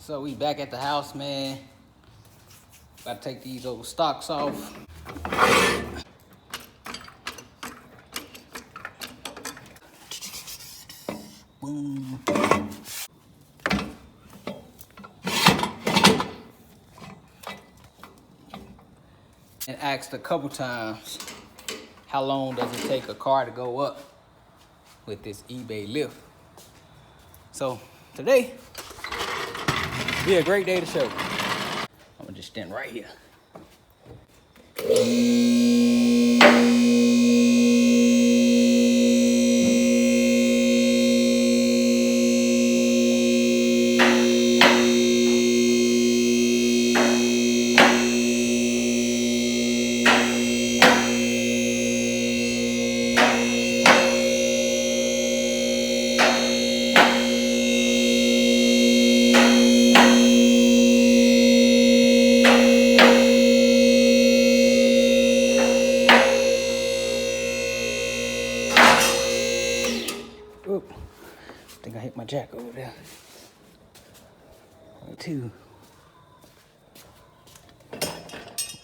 So we back at the house, man. Gotta take these old stocks off. Boom. And asked a couple times, how long does it take a car to go up with this eBay lift? So today, be a great day to show. I'm gonna just stand right here. Oop, I think I hit my jack over there. Two.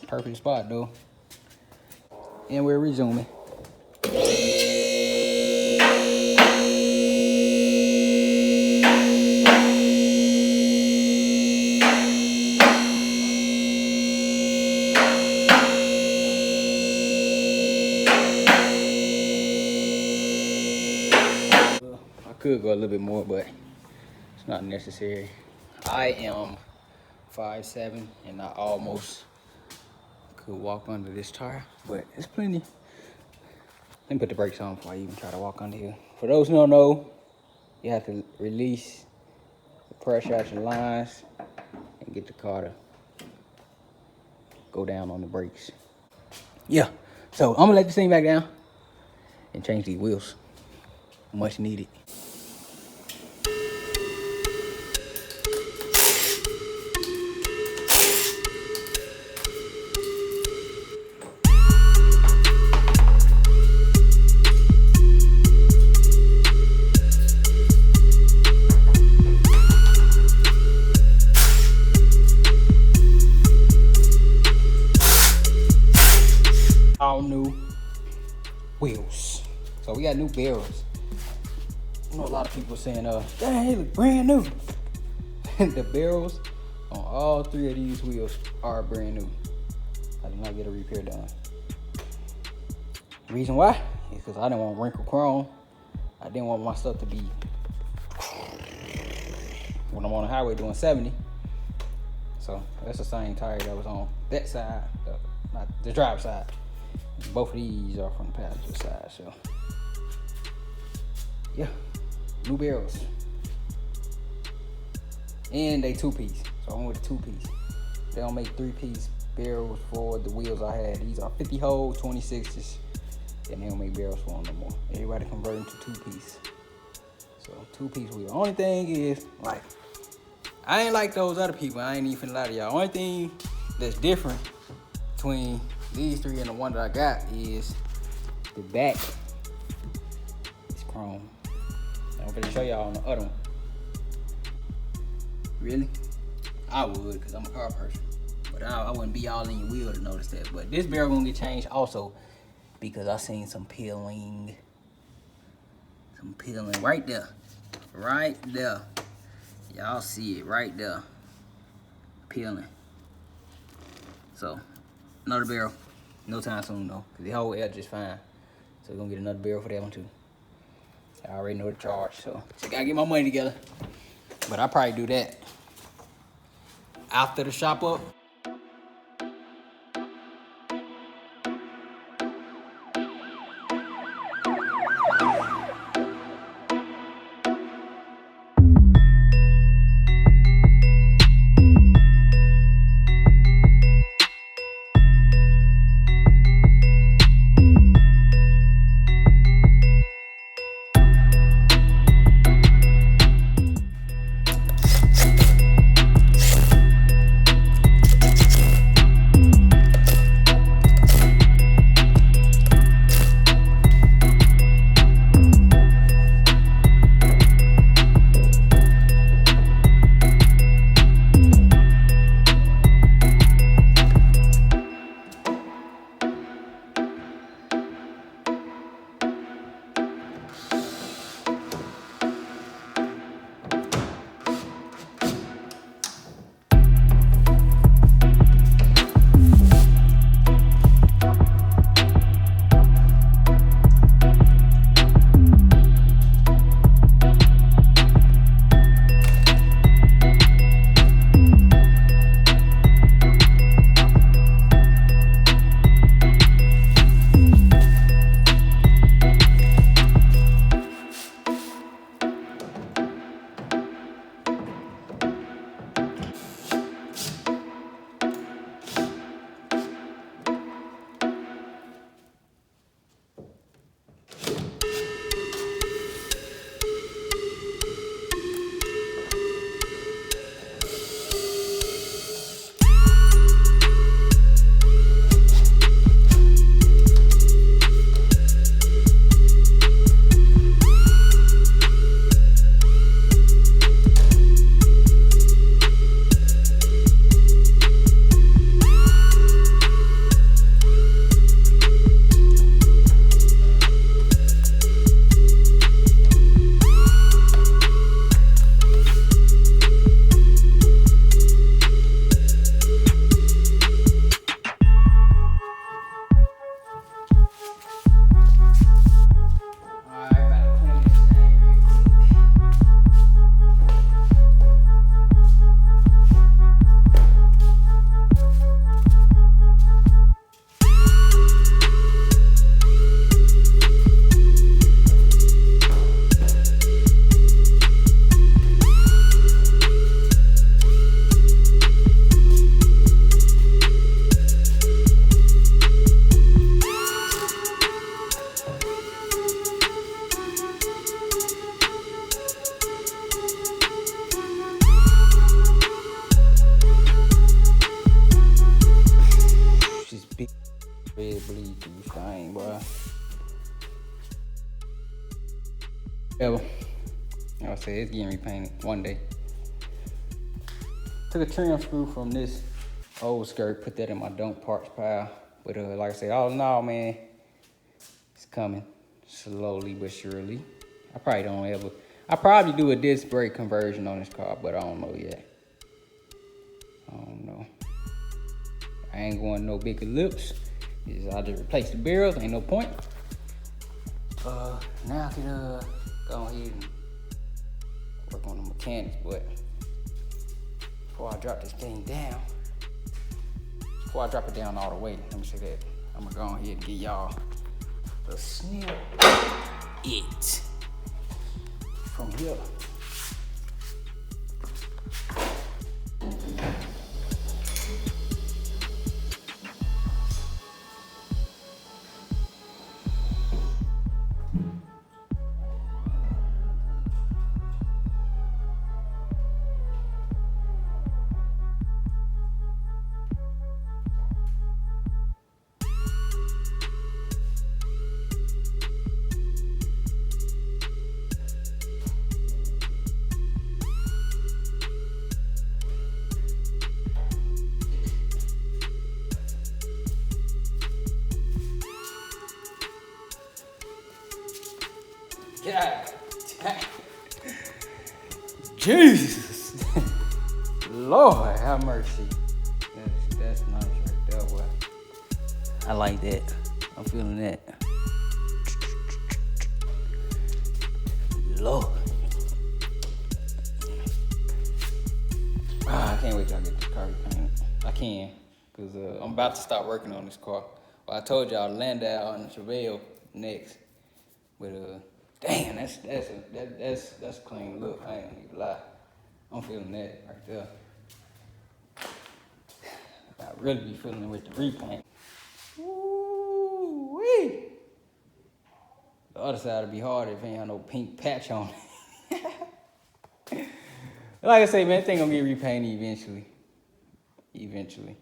Perfect spot though. And we're resuming. Could go a little bit more, but it's not necessary. I am 5'7" and I almost could walk under this tire, but it's plenty. Let me put the brakes on before I even try to walk under here. For those who don't know, you have to release the pressure out your lines and get the car to go down on the brakes. Yeah, so I'm gonna let this thing back down and change these wheels. Much needed. All new wheels. So we got new barrels. You know, a lot of people saying, dang, they look brand new. The barrels on all three of these wheels are brand new. I did not get a repair done. The reason why is because I didn't want wrinkle chrome. I didn't want my stuff to be when I'm on the highway doing 70. So that's the same tire that was on that side, not the driver's side. Both of these are from the passenger side, so yeah, new barrels. And they 2-piece, so I'm with a 2-piece. They don't make 3-piece barrels for the wheels I had. These are 50 hole 26s, and they don't make barrels for them no more. Everybody converting to 2-piece. So 2-piece wheel. Only thing is, like, I ain't like those other people. I ain't even finna lie to y'all. Only thing that's different between these three and the one that I got is the back is chrome. I'm gonna show y'all on the other one. Really? I would, because I'm a car person. But I wouldn't be all in your wheel to notice that. But this barrel gonna get changed also because I seen some peeling. Some peeling right there. Right there. Y'all see it right there. Peeling. So, another barrel. No time soon though, because the whole air just fine. So we're gonna get another barrel for that one too. I already know the charge, so just gotta get my money together. But I'll probably do that after the shop up. big red bleed through stain, boy. Yeah, I'll say it's getting repainted one day. Took a trim screw from this old skirt, put that in my Donk parts pile. But like I said, all in all, man, it's coming slowly but surely. I probably do a disc brake conversion on this car, but I don't know yet. I don't know. I ain't going no big lips. I just replace the barrels, ain't no point. Now I can go ahead and work on the mechanics, but before I drop this thing down, before I drop it down all the way, let me say that, I'm gonna go ahead and give y'all the snip it from here. God dang. Jesus. Lord have mercy. That's nice right there, boy. I like that. I'm feeling that. Lord. I can't wait till I get this car repainted. I can, because I'm about to start working on this car. Well, I told y'all Landau and Chevelle next. But damn, that's a clean look. I ain't gonna even lie. I'm feeling that right there. I really be feeling it with the repaint. Woo-wee. The other side would be hard if it ain't have no pink patch on it. Like I say, man, that thing gonna get repainted eventually. Eventually.